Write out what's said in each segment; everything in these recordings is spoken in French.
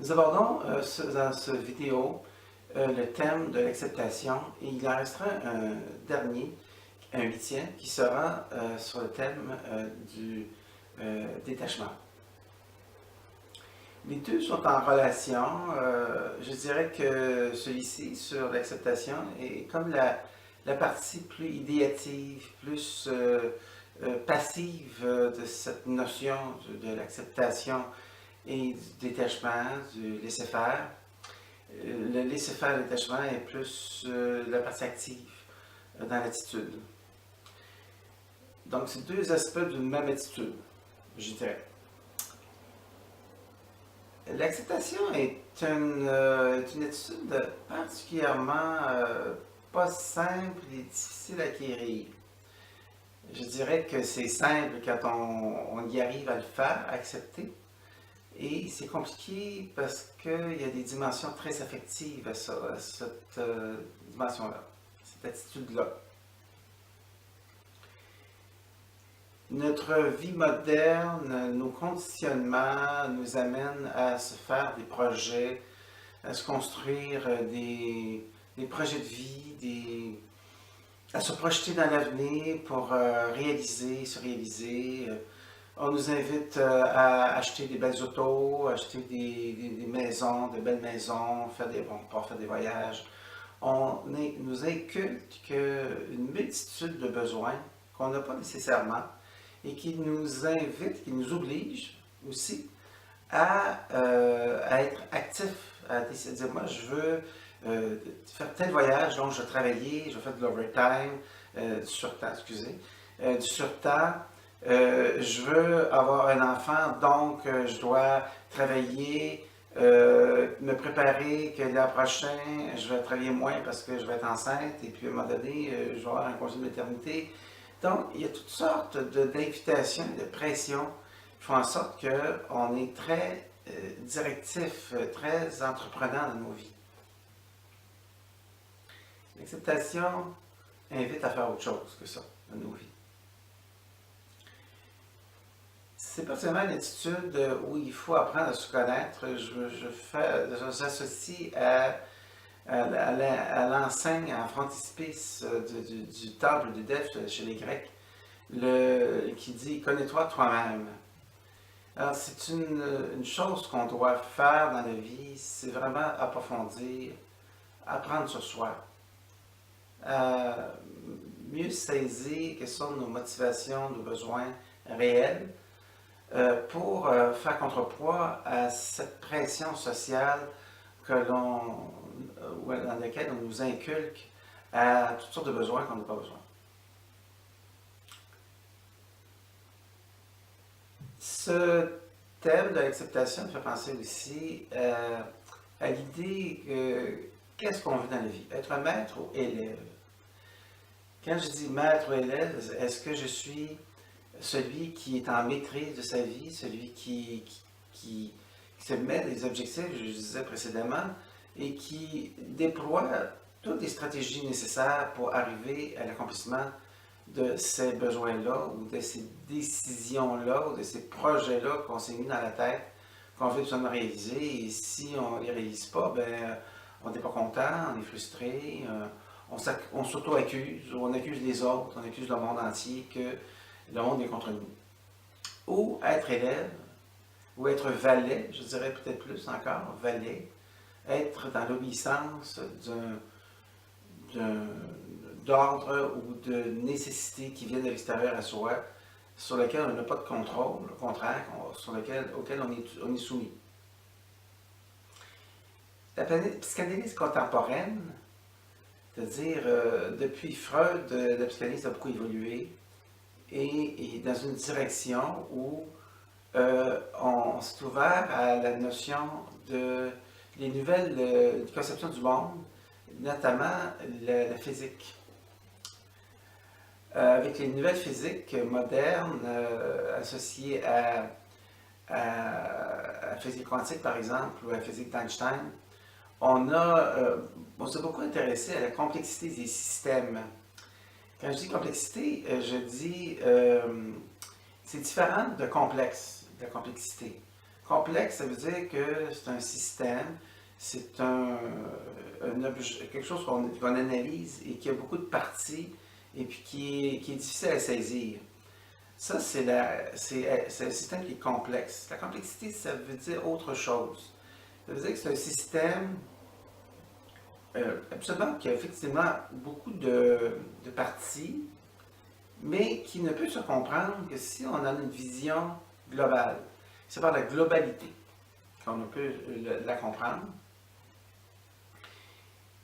Nous abordons dans cette vidéo le thème de l'acceptation et il en restera un dernier, un huitième, qui sera sur le thème du détachement. Les deux sont en relation. Je dirais que celui-ci, sur l'acceptation, est comme la partie plus idéative, plus passive de cette notion de l'acceptation et du détachement, du laisser-faire. Le laisser-faire et le détachement est plus la partie active dans l'attitude. Donc, c'est deux aspects d'une même attitude, je dirais. L'acceptation est une attitude particulièrement pas simple et difficile à acquérir. Je dirais que c'est simple quand on y arrive à le faire, à accepter. Et c'est compliqué parce qu'il y a des dimensions très affectives à cette dimension-là, cette attitude-là. Notre vie moderne, nos conditionnements nous amènent à se faire des projets, à se construire des projets de vie, à se projeter dans l'avenir pour se réaliser. On nous invite à acheter des belles autos, acheter des maisons, de belles maisons, faire des voyages. Nous inculque une multitude de besoins qu'on n'a pas nécessairement et qui nous invite, qui nous oblige aussi à être actifs, à décider, moi je veux faire tel voyage, donc je vais travailler, je vais faire de l'overtime, du surtemps, excusez, du surtemps. Je veux avoir un enfant, donc je dois travailler, me préparer que l'an prochain, je vais travailler moins parce que je vais être enceinte et puis à un moment donné, je vais avoir un congé de maternité. Donc, il y a toutes sortes d'invitations, de pressions qui font en sorte qu'on est très directif, très entreprenant dans nos vies. L'acceptation invite à faire autre chose que ça dans nos vies. C'est pas seulement une attitude où il faut apprendre à se connaître. J'associe à l'enseigne, à frontispice du temple de Delphes chez les Grecs, qui dit « Connais-toi toi-même ». Alors, c'est une chose qu'on doit faire dans la vie, c'est vraiment approfondir, apprendre sur soi, mieux saisir quelles sont nos motivations, nos besoins réels, pour faire contrepoids à cette pression sociale dans laquelle on nous inculque à toutes sortes de besoins qu'on n'a pas besoin. Ce thème de l'acceptation me fait penser aussi à l'idée que qu'est-ce qu'on veut dans la vie? Être maître ou élève? Quand je dis maître ou élève, est-ce que je suis celui qui est en maîtrise de sa vie, celui qui se met des objectifs, je disais précédemment, et qui déploie toutes les stratégies nécessaires pour arriver à l'accomplissement de ces besoins-là, ou de ces décisions-là, ou de ces projets-là qu'on s'est mis dans la tête, qu'on veut absolument réaliser, et si on ne les réalise pas, ben, on n'est pas content, on est frustré, on s'auto-accuse, on accuse les autres, on accuse le monde entier que le monde est contre nous. Ou être élève, ou être valet, je dirais peut-être plus encore, valet, être dans l'obéissance d'ordre ou de nécessité qui viennent de l'extérieur à soi, sur lequel on n'a pas de contrôle, au contraire, auquel on est soumis. La psychanalyse contemporaine, c'est-à-dire depuis Freud, la psychanalyse a beaucoup évolué, et dans une direction où on s'est ouvert à la notion de les nouvelles conceptions du monde, notamment la physique. Avec les nouvelles physiques modernes associées à la physique quantique, par exemple, ou à la physique d'Einstein, on s'est beaucoup intéressé à la complexité des systèmes. Quand je dis complexité, je dis c'est différent de complexe, de la complexité. Complexe, ça veut dire que c'est un système, c'est un objet, quelque chose qu'on analyse et qui a beaucoup de parties et puis qui est difficile à saisir. Ça, c'est un système qui est complexe. La complexité, ça veut dire autre chose. Ça veut dire que c'est un système absolument qui a effectivement beaucoup de parties, mais qui ne peut se comprendre que si on a une vision globale. C'est par la globalité qu'on peut la comprendre.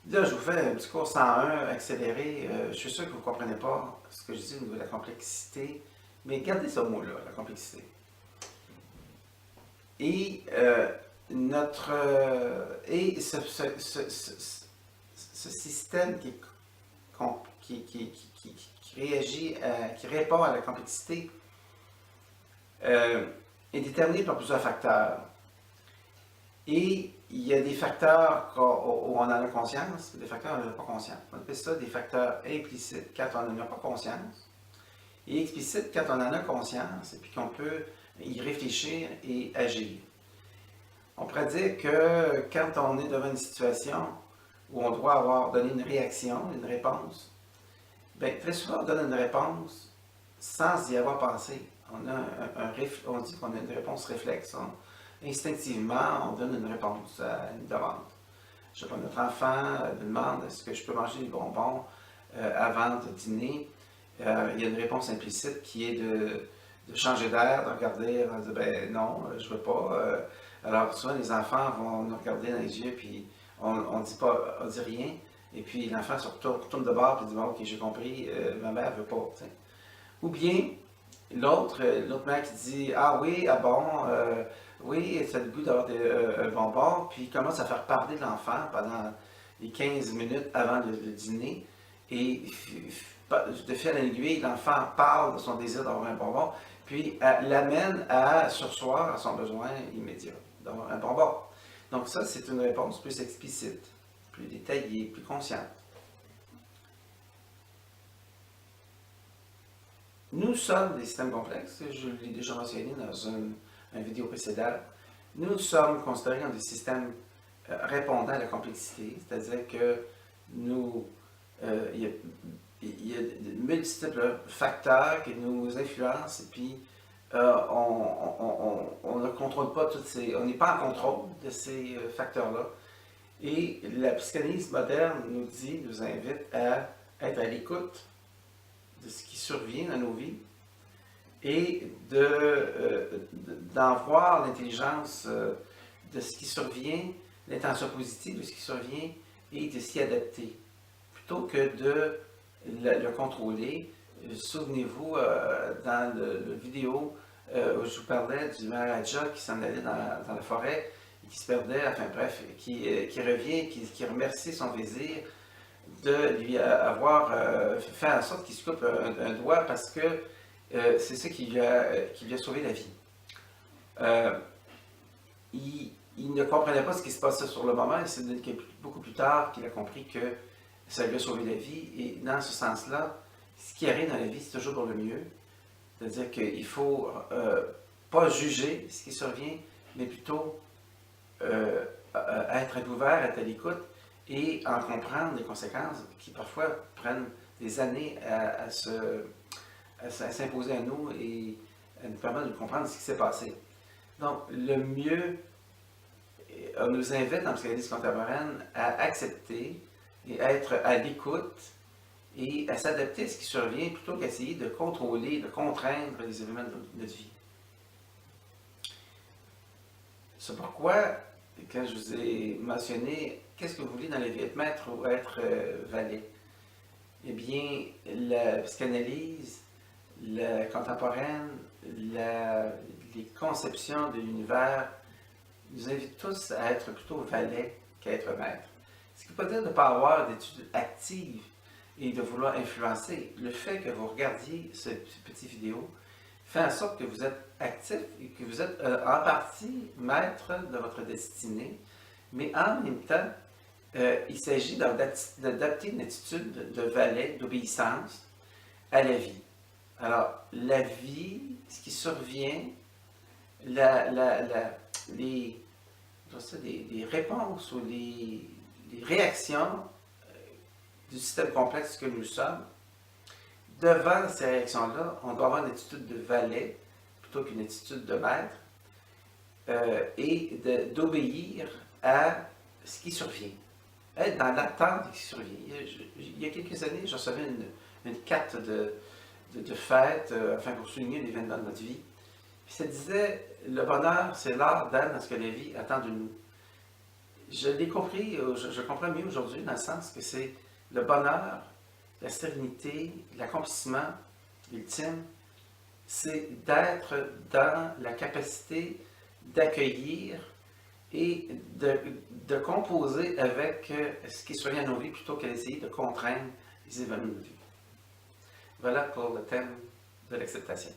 Là, je vous fais un petit cours 101 accéléré. Je suis sûr que vous ne comprenez pas ce que je dis au niveau de la complexité, mais gardez ce mot-là, la complexité. Et ce système qui réagit, qui répond à la complexité, est déterminé par plusieurs facteurs. Et il y a des facteurs où on en a conscience, des facteurs où on n'en a pas conscience. On appelle ça des facteurs implicites quand on n'en a pas conscience, et explicites quand on en a conscience et puis qu'on peut y réfléchir et agir. On pourrait dire que quand on est devant une situation où on doit avoir donné une réaction, une réponse, bien, très souvent on donne une réponse sans y avoir pensé. On dit qu'on a une réponse réflexe. Instinctivement, on donne une réponse à une demande. Je sais pas, notre enfant demande est-ce que je peux manger des bonbons avant de dîner. Il y a une réponse implicite qui est de changer d'air, de regarder, de dire ben non, je veux pas. Alors souvent les enfants vont nous regarder dans les yeux puis on dit rien. Et puis l'enfant se retourne de bord et dit bon, ok, j'ai compris, ma mère veut pas. T'sais. Ou bien l'autre mère qui dit ah oui, ah bon, oui, ça a le goût d'avoir un bonbon, puis il commence à faire parler l'enfant pendant les 15 minutes avant le dîner. Et de fil en aiguille, l'enfant parle de son désir d'avoir un bonbon, puis l'amène à surseoir à son besoin immédiat d'avoir un bonbon. Donc ça, c'est une réponse plus explicite, plus détaillée, plus consciente. Nous sommes des systèmes complexes, je l'ai déjà mentionné dans une vidéo précédente. Nous sommes considérés comme des systèmes répondant à la complexité, c'est-à-dire que nous, il y a de multiples facteurs qui nous influencent et puis on ne contrôle pas toutes ces... On n'est pas en contrôle de ces facteurs-là. Et la psychanalyse moderne nous invite à être à l'écoute de ce qui survient dans nos vies et d'en voir l'intelligence de ce qui survient, l'intention positive de ce qui survient et de s'y adapter, plutôt que de le contrôler. Souvenez-vous, dans la vidéo où je vous parlais du Maharaja qui s'en allait dans la forêt et qui se perdait, enfin bref, qui revient, qui remercie son vizir de lui avoir fait en sorte qu'il se coupe un doigt parce que c'est ça qui lui a sauvé la vie. Il ne comprenait pas ce qui se passait sur le moment, et c'est beaucoup plus tard qu'il a compris que ça lui a sauvé la vie. Et dans ce sens-là, ce qui arrive dans la vie, c'est toujours pour le mieux. C'est-à-dire qu'il ne faut pas juger ce qui survient, mais plutôt être ouvert, être à l'écoute et en comprendre les conséquences qui parfois prennent des années à s'imposer à nous et à nous permettre de comprendre ce qui s'est passé. Donc, le mieux, on nous invite en psychanalyse contemporaine à accepter et être à l'écoute et à s'adapter à ce qui survient plutôt qu'essayer de contrôler, de contraindre les événements de notre vie. C'est pourquoi, quand je vous ai mentionné qu'est-ce que vous voulez dans la vie, être maître ou être valet, eh bien, la psychanalyse, la contemporaine, les conceptions de l'univers nous invitent tous à être plutôt valet qu'à être maître. Ce qui ne veut pas dire de ne pas avoir d'études actives et de vouloir influencer. Le fait que vous regardiez cette petite vidéo fait en sorte que vous êtes actif et que vous êtes en partie maître de votre destinée, mais en même temps, il s'agit d'adapter une attitude de valet, d'obéissance à la vie. Alors, la vie, ce qui survient, les réponses ou les réactions du système complexe que nous sommes. Devant ces réactions-là, on doit avoir une attitude de valet plutôt qu'une attitude de maître et d'obéir à ce qui survient. Être dans l'attente de ce qui survient. Il y a quelques années, je recevais une carte de fête afin pour souligner un événement de notre vie. Puis ça disait, le bonheur, c'est l'art d'être dans ce que la vie attend de nous. Je l'ai compris, je comprends mieux aujourd'hui dans le sens que c'est le bonheur, la sérénité, l'accomplissement ultime, c'est d'être dans la capacité d'accueillir et de composer avec ce qui survient à nos vies plutôt que d'essayer de contraindre les événements de nos vies. Voilà pour le thème de l'acceptation.